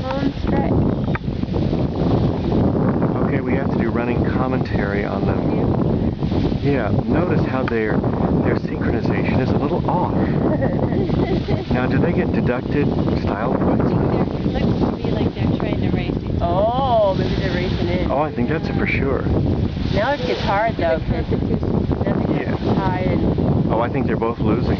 home stretch. Okay, we have to do running commentary on them. Yeah, notice how their synchronization is a little off. Now, do they get deducted style points? It looks to me like they're trying to race each other. Oh, maybe they're racing in. Oh, I think that's it for sure. Now it gets hard though, because Yeah. high and... Oh, I think they're both losing.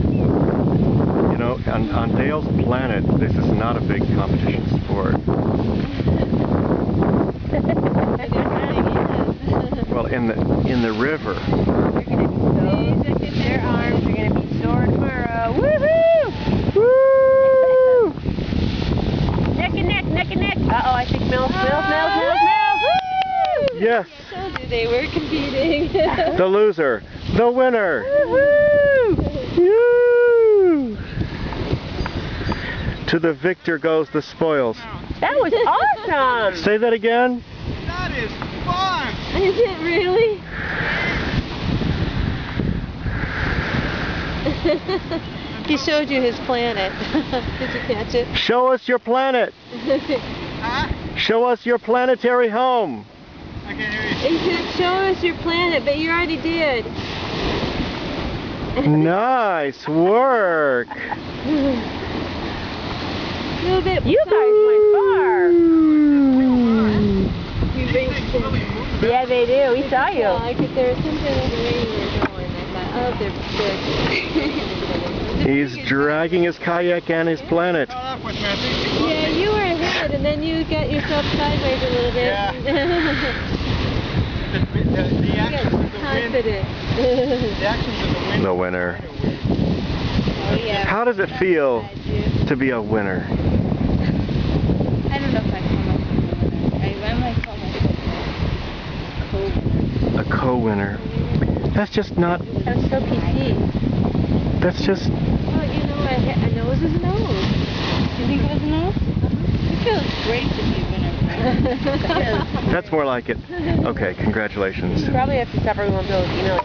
You know, on Dale's planet, this is not a big competition sport. Well, in the river. Their arms are going to be sore tomorrow. Woohoo! Woo! Neck and neck, neck and neck. Uh-oh, I think Mills. Woo! Yes. I told you they were competing. The loser. The winner. Woo! Woo! To the victor goes the spoils. That was awesome! Say that again. That is fun! Is it really? He showed you his planet. Did you catch it? Show us your planet. Huh? Show us your planetary home. I can't hear you. He said, show us your planet, but you already did. Nice work. A little bit. You guys went far. You raced Really in. moving. Yeah, they do. We saw you. Yeah, I could, there was something over the way you were going. I thought, oh, they're He's dragging his kayak and his planet. Caught up with me, I think. Yeah, you were ahead, and then you got yourself sideways a little bit. Yeah. The You actions got of the wind. confident. The actions of the wind. The winner. Oh, yeah. How does it feel to be a winner? I don't know if I call myself a winner. I might call myself A co-winner. That's just not. I'm so PC. That's just. Well, you know, a nose is a nose. You think it was a nose? It feels great to be a winner. That's more like it. Okay, congratulations. Probably have to stop everyone building, you know,